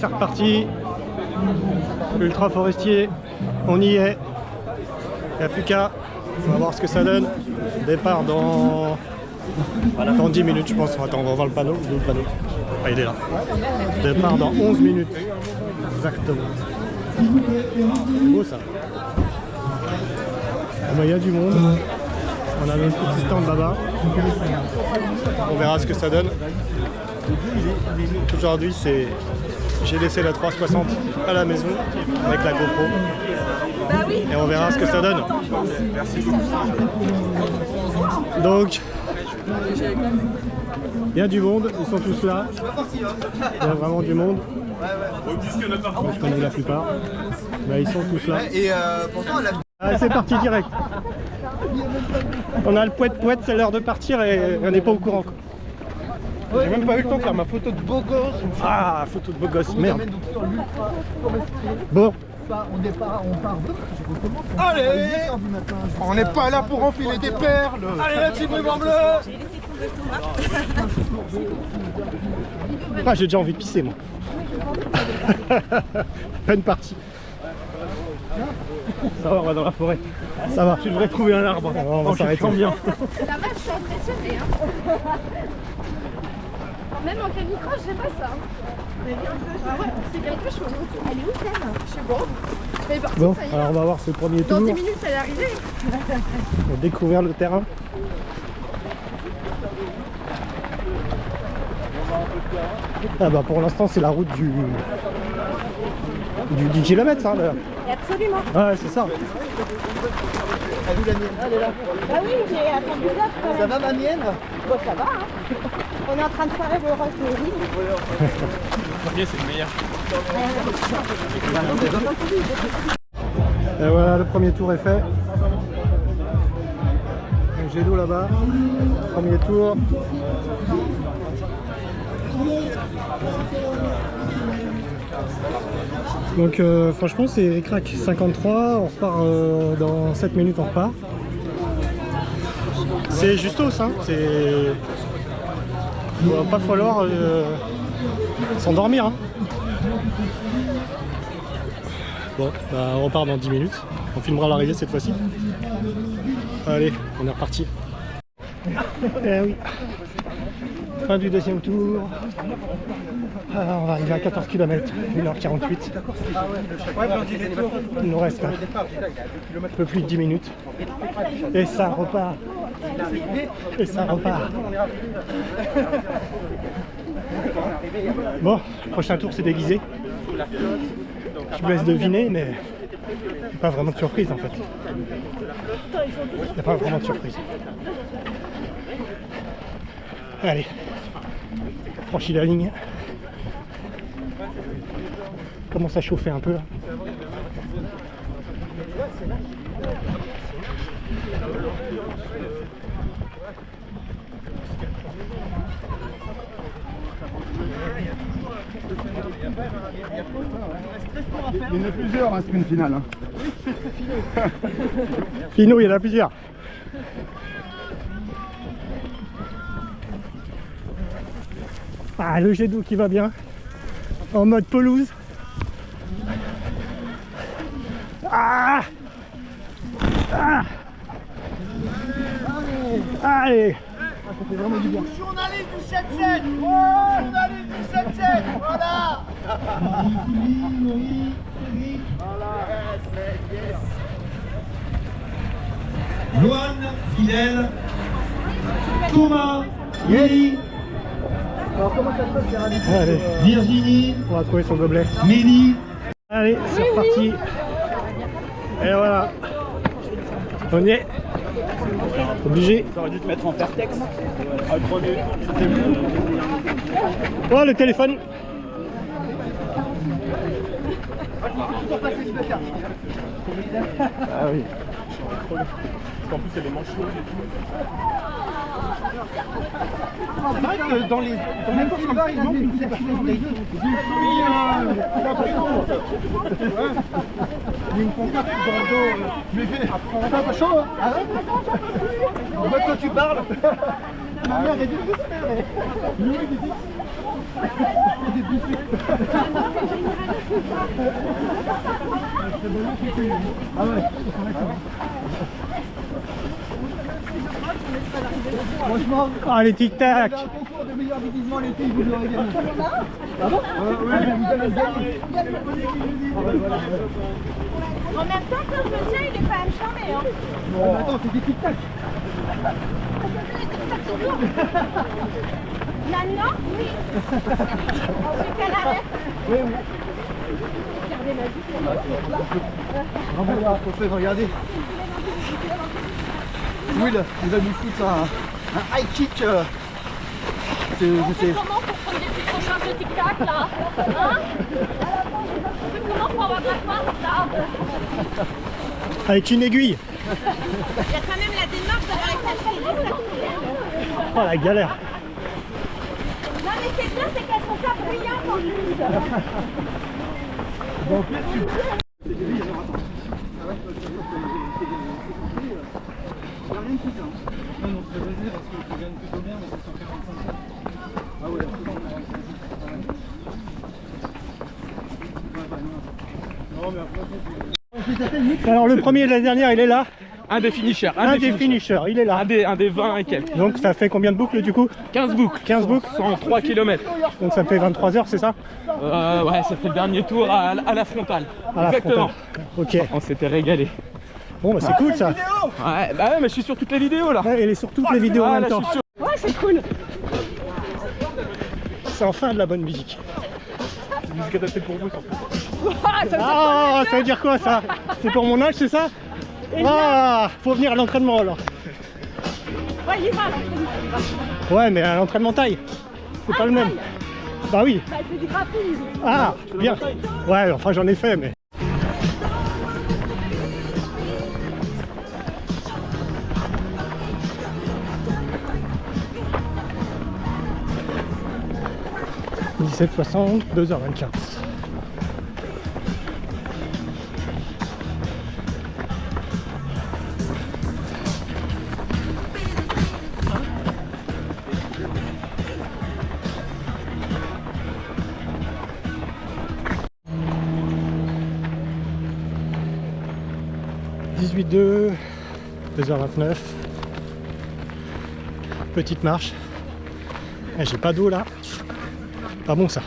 c'est reparti. Ultra forestier, on y est. Il n'y a plus qu'à. On va voir ce que ça donne. Départ dans 10 minutes, je pense. Attends, on va voir le panneau. Où est le panneau? Ah, il est là. Départ dans 11 minutes. Exactement. C'est beau ça. Il y a du monde. On a notre petit stand là-bas. On verra ce que ça donne. Aujourd'hui, j'ai laissé la 360 à la maison avec la GoPro. Et on verra ce que ça donne. Donc, il y a du monde, ils sont tous là. Il y a vraiment du monde. Je connais la plupart. Bah, ils sont tous là. Ah, c'est parti direct. On a le poète, c'est l'heure de partir et on n'est pas au courant. J'ai même pas eu le temps de faire ma photo de beau gosse. Ah, photo de beau gosse, merde. Bon. Allez, on n'est pas là pour enfiler des perles. Allez, la petite ruban bleue. Ah, j'ai déjà envie de pisser, moi. Peine partie. Ça va, on va dans la forêt. Ça va. Tu devrais trouver un arbre. On va s'arrêter bien. Ça va, je suis impressionnée. Hein. Même en canicroche, j'ai pas ça. Ah ouais, c'est quelque chose. Elle est où, Sam? Je suis bon. Bon, alors on va voir ce premier tour. Dans 10 minutes, elle est arrivée. On va découvrir le terrain. Ah bah pour l'instant c'est la route du 10 km ça là. Absolument. Ouais c'est ça. Elle est où la mienne? Elle est là. Ah oui, j'ai attendu là. Ça va ma mienne? Bon, ça va. Hein. On est en train de faire le Rosemary. Le premier c'est le meilleur. Et voilà, le premier tour est fait. J'ai l'eau là-bas. Premier tour. Donc franchement c'est ric-rac 53, on repart dans 7 minutes, on repart. C'est justos, hein, il va pas falloir s'endormir. Hein. Bon, bah, on repart dans 10 minutes, on filmera l'arrivée cette fois-ci. Allez, on est reparti. Eh oui. Fin du deuxième tour. Alors, on va arriver à 14 km, 1h48. Il nous reste un peu plus de 10 minutes. Et ça repart. Et ça repart. Bon, le prochain tour c'est déguisé. Je vous laisse deviner, mais il n'y a pas vraiment de surprise en fait. Il n'y a pas vraiment de surprise. Allez, franchis la ligne. Commence à chauffer un peu. Il y en a plusieurs, un sprint final. Hein. Finot, il y en a plusieurs. Ah, le jet d'eau qui va bien. En mode pelouse. Ah, ah. Allez. Ça fait vraiment du bien. Journaliste du 7-7. Oh, journaliste du 7-7. Voilà. Loan, Fidèle, Thomas, Yeli, Alors comment ça se passe, les rallyes? Allez, Virginie, on va trouver son gobelet. Mélie. Allez, c'est reparti. Et voilà. On y est. Obligé. J'aurais dû te mettre en pertex. Oh, le téléphone. Ah oui. En plus, il y a des manches chaudes et tout. C'est vrai que dans les n'importe comme ça, il manque une section de il y a une pancarte dans le dos. Mais ça pas chaud, hein? Ah ouais? En fait, quand tu parles. Franchement, Ah, les tic-tac. un concours de meilleur déguisement, les filles, vous l'aurez gagné. Ah bon? Ouais, vous allez le gagner. En même temps, quand je me tiens, il est quand même charmé. Hein. Non, attends, c'est des tic-tac. Maintenant, oui. Ensuite, qu'elle arrête. Oui, oui. Regardez ma vie. Regardez. Will, il va nous foutre un high kick. Je On fait sais. comment pour prendre des petites recharges de tic-tac là? Hein? On fait comment pour avoir de la force là? Avec une aiguille. Il y a quand même la démarche d'avoir été acheté. Oh la galère. Non mais c'est bien, c'est qu'elles sont pas bruyantes en plus. Donc là, tu... Alors le premier de la dernière, il est là. Un des finishers. Un des finishers, il est là. Un des 20 et quelques. Donc ça fait combien de boucles du coup? 15 boucles. 15 boucles. 103 km. Donc ça me fait 23 heures, c'est ça? Ouais, ça fait le dernier tour à la frontale. À la Exactement. frontale. Ok. On s'était régalé. Bon bah c'est cool ça. Ouais, bah ouais, mais je suis sur toutes les vidéos là. Ouais, elle est sur toutes les vidéos en Ah, même là, je temps. suis sûr. Ouais, c'est cool. C'est enfin de la bonne musique. C'est musique adaptée pour vous, surtout. Ah, ça veut dire quoi ça? C'est pour mon âge, c'est ça? Ah, faut venir à l'entraînement alors. Ouais, il y va là. Ouais, mais à l'entraînement taille, c'est pas le même. Bah oui. Bah, c'est du graphisme. Ah, bien. Ouais, enfin j'en ai fait, mais. « 17,60, 2h24. » « 18,2, 2h29. » Petite marche. Eh, j'ai pas d'eau là. Pas bon ça.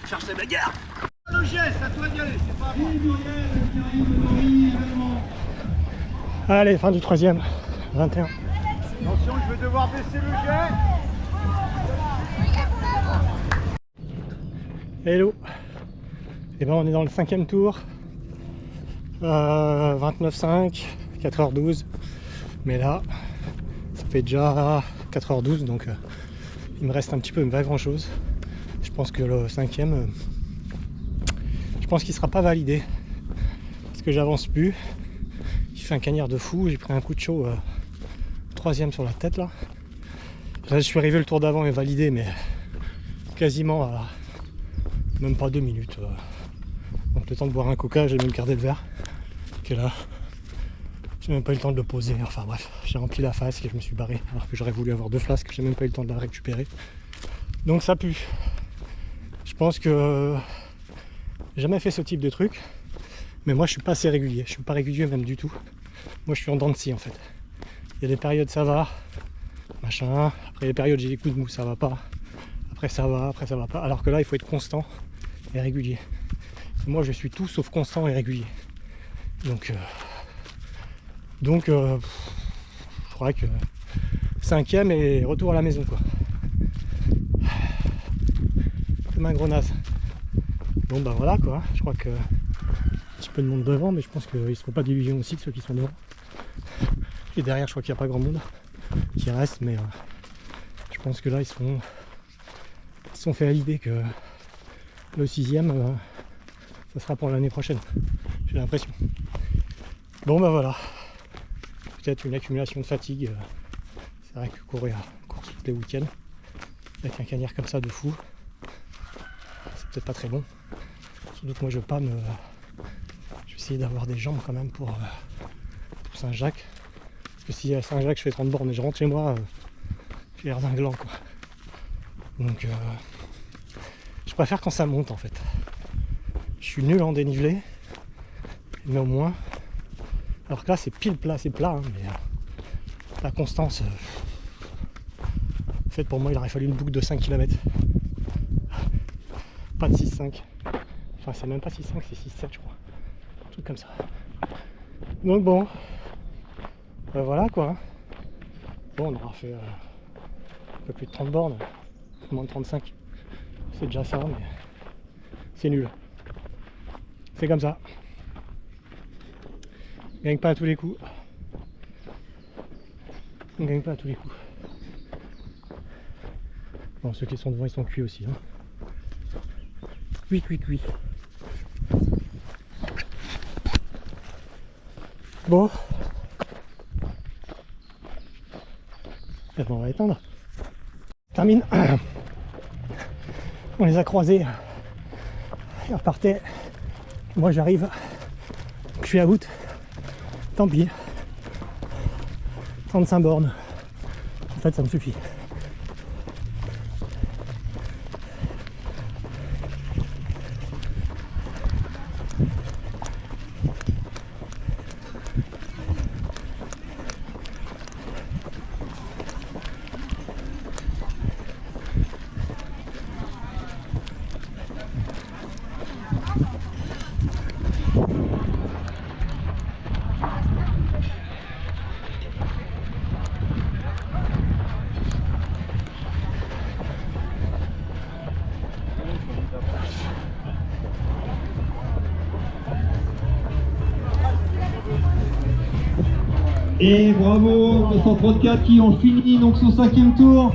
Cherche les bagarres. Le geste, à toi d'y aller, c'est pas moi. Allez, fin du troisième. 21. Attention, je vais devoir baisser le jet. Hello. Et ben on est dans le 5e tour. 29,5, 4h12. Mais là, ça fait déjà 4h12, donc il me reste un petit peu, pas grand chose. Je pense que le 5e, je pense qu'il sera pas validé. Parce que j'avance plus. J'ai fait un cagnard de fou, j'ai pris un coup de chaud. 3e sur la tête là. Là je suis arrivé le tour d'avant et validé, mais quasiment à même pas 2 minutes. Donc le temps de boire un coca, j'ai même gardé le verre qui est là. J'ai même pas eu le temps de le poser. Enfin bref, j'ai rempli la flasque et je me suis barré alors que j'aurais voulu avoir 2 flasques. J'ai même pas eu le temps de la récupérer. Donc ça pue. Je pense que j'ai jamais fait ce type de truc, mais moi je suis pas assez régulier. Je suis pas régulier même du tout. Moi je suis en dents de scie en fait. Il y a des périodes ça va, machin. Après les périodes j'ai des coups de mou, ça va pas. Après ça va pas. Alors que là il faut être constant et régulier. Et moi je suis tout sauf constant et régulier. Donc je crois que 5e et retour à la maison quoi. Comme un gros naze. Bon bah voilà quoi. Je crois que un petit peu de monde devant, mais je pense qu'ils ne se font pas d'illusions aussi que ceux qui sont devant. Et derrière, je crois qu'il n'y a pas grand monde qui reste, mais je pense que là, ils se sont fait à l'idée que le 6e, ça sera pour l'année prochaine. J'ai l'impression. Bon, bah voilà. peut-être une accumulation de fatigue. C'est vrai que courir course tous les week-ends avec un cagnard comme ça de fou, c'est peut-être pas très bon. Surtout que moi je vais essayer d'avoir des jambes quand même pour Saint-Jacques. Parce que si à Saint-Jacques je fais 30 bornes et je rentre chez moi, j'ai l'air d'un gland quoi. Donc je préfère quand ça monte en fait. Je suis nul en dénivelé, mais au moins. Alors que là c'est pile plat, c'est plat, hein, mais la constance. En fait pour moi il aurait fallu une boucle de 5 km. Pas de 6-5. Enfin c'est même pas 6-5, c'est 6-7 je crois. Un truc comme ça. Donc bon. Voilà quoi. Bon on aura fait un peu plus de 30 bornes. Moins de 35. C'est déjà ça mais c'est nul. C'est comme ça. On gagne pas à tous les coups. On gagne pas à tous les coups. Bon, ceux qui sont devant, ils sont cuits aussi. Hein. Cuit. Bon. Eh ben, on va éteindre. Termine. On les a croisés. Ils repartaient. Moi, j'arrive. Je suis à août. Tant pis. 35 bornes. En fait, ça me suffit. Et bravo 234 qui ont fini donc son 5e tour.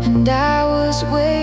And I was waiting